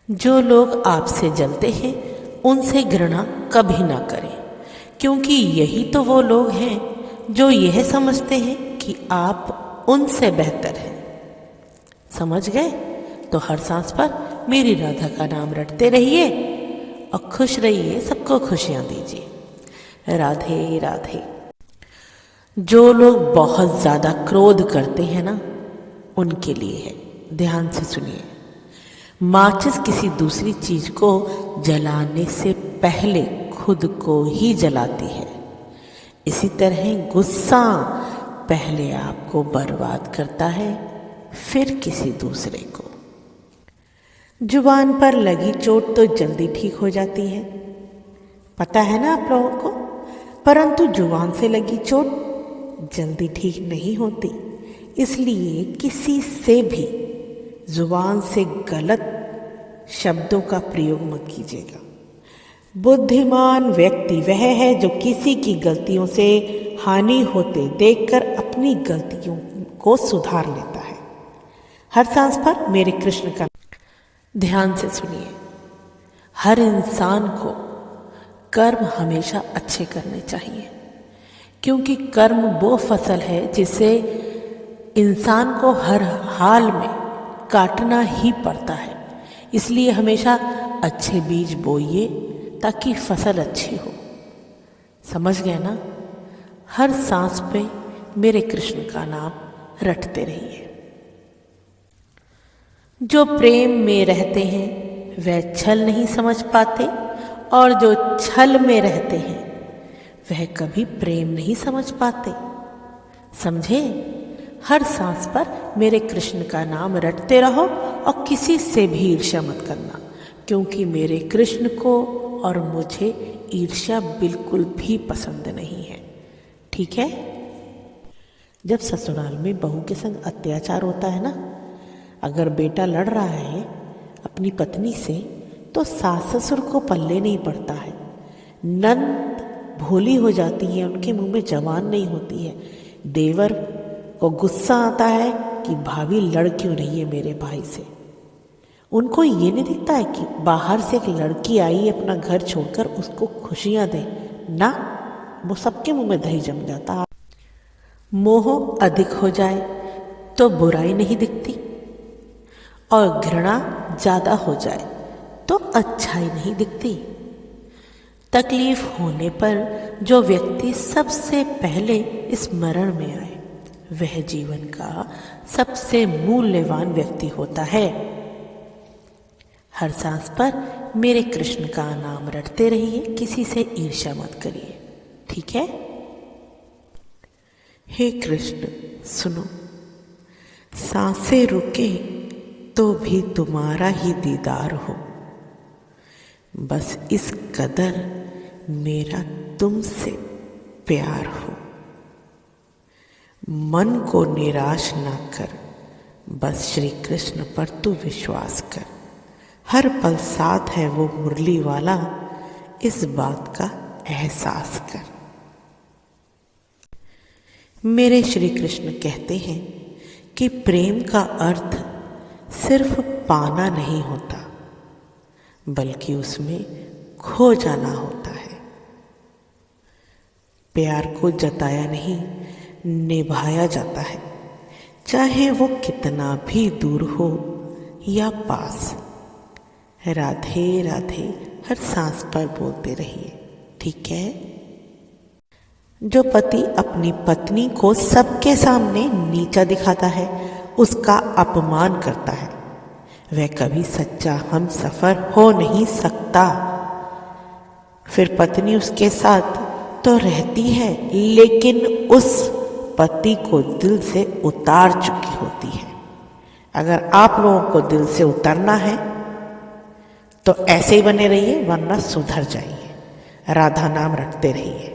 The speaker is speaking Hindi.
जो लोग आपसे जलते हैं उनसे घृणा कभी ना करें, क्योंकि यही तो वो लोग हैं जो यह समझते हैं कि आप उनसे बेहतर हैं। समझ गए? तो हर सांस पर मेरी राधा का नाम रटते रहिए और खुश रहिए, सबको खुशियां दीजिए। राधे राधे। जो लोग बहुत ज़्यादा क्रोध करते हैं ना, उनके लिए है, ध्यान से सुनिए। माचिस किसी दूसरी चीज को जलाने से पहले खुद को ही जलाती है। इसी तरह गुस्सा पहले आपको बर्बाद करता है, फिर किसी दूसरे को। जुबान पर लगी चोट तो जल्दी ठीक हो जाती है, पता है ना आप लोगों को, परंतु जुबान से लगी चोट जल्दी ठीक नहीं होती। इसलिए किसी से भी जुबान से गलत शब्दों का प्रयोग मत कीजिएगा। बुद्धिमान व्यक्ति वह है जो किसी की गलतियों से हानि होते देखकर अपनी गलतियों को सुधार लेता है। हर सांस पर मेरे कृष्ण का ध्यान से सुनिए। हर इंसान को कर्म हमेशा अच्छे करने चाहिए, क्योंकि कर्म वो फसल है जिसे इंसान को हर हाल में काटना ही पड़ता है। इसलिए हमेशा अच्छे बीज बोइए ताकि फसल अच्छी हो। समझ गए ना? हर सांस पे मेरे कृष्ण का नाम रटते रहिए। जो प्रेम में रहते हैं वह छल नहीं समझ पाते, और जो छल में रहते हैं वह कभी प्रेम नहीं समझ पाते। समझे? हर सांस पर मेरे कृष्ण का नाम रटते रहो और किसी से भी ईर्ष्या मत करना, क्योंकि मेरे कृष्ण को और मुझे ईर्ष्या बिल्कुल भी पसंद नहीं है। ठीक है? जब ससुराल में बहू के संग अत्याचार होता है ना, अगर बेटा लड़ रहा है अपनी पत्नी से, तो सास ससुर को पल्ले नहीं पड़ता है। नंद भोली हो जाती है, उनके मुंह में जबान नहीं होती है। देवर को गुस्सा आता है कि भाभी लड़ क्यों रही है मेरे भाई से। उनको ये नहीं दिखता है कि बाहर से एक लड़की आई अपना घर छोड़कर उसको खुशियां दे ना, वो सबके मुंह में दही जम जाता। मोह अधिक हो जाए तो बुराई नहीं दिखती, और घृणा ज्यादा हो जाए तो अच्छाई नहीं दिखती। तकलीफ होने पर जो व्यक्ति सबसे पहले स्मरण में आए वह जीवन का सबसे मूल्यवान व्यक्ति होता है। हर सांस पर मेरे कृष्ण का नाम रटते रहिए, किसी से ईर्ष्या मत करिए। ठीक है? हे कृष्ण सुनो, सांसें रुके तो भी तुम्हारा ही दीदार हो, बस इस कदर मेरा तुमसे प्यार हो। मन को निराश ना कर, बस श्री कृष्ण पर तू विश्वास कर। हर पल साथ है वो मुरली वाला, इस बात का एहसास कर। मेरे श्री कृष्ण कहते हैं कि प्रेम का अर्थ सिर्फ पाना नहीं होता, बल्कि उसमें खो जाना होता है। प्यार को जताया नहीं, निभाया जाता है, चाहे वो कितना भी दूर हो या पास। राधे राधे हर सांस पर बोलते रहिए। ठीक है? जो पति अपनी पत्नी को सबके सामने नीचा दिखाता है, उसका अपमान करता है, वह कभी सच्चा हमसफर हो नहीं सकता। फिर पत्नी उसके साथ तो रहती है, लेकिन उस पति को दिल से उतार चुकी होती है। अगर आप लोगों को दिल से उतरना है तो ऐसे ही बने रहिए, वरना सुधर जाइए। राधा नाम रटते रहिए।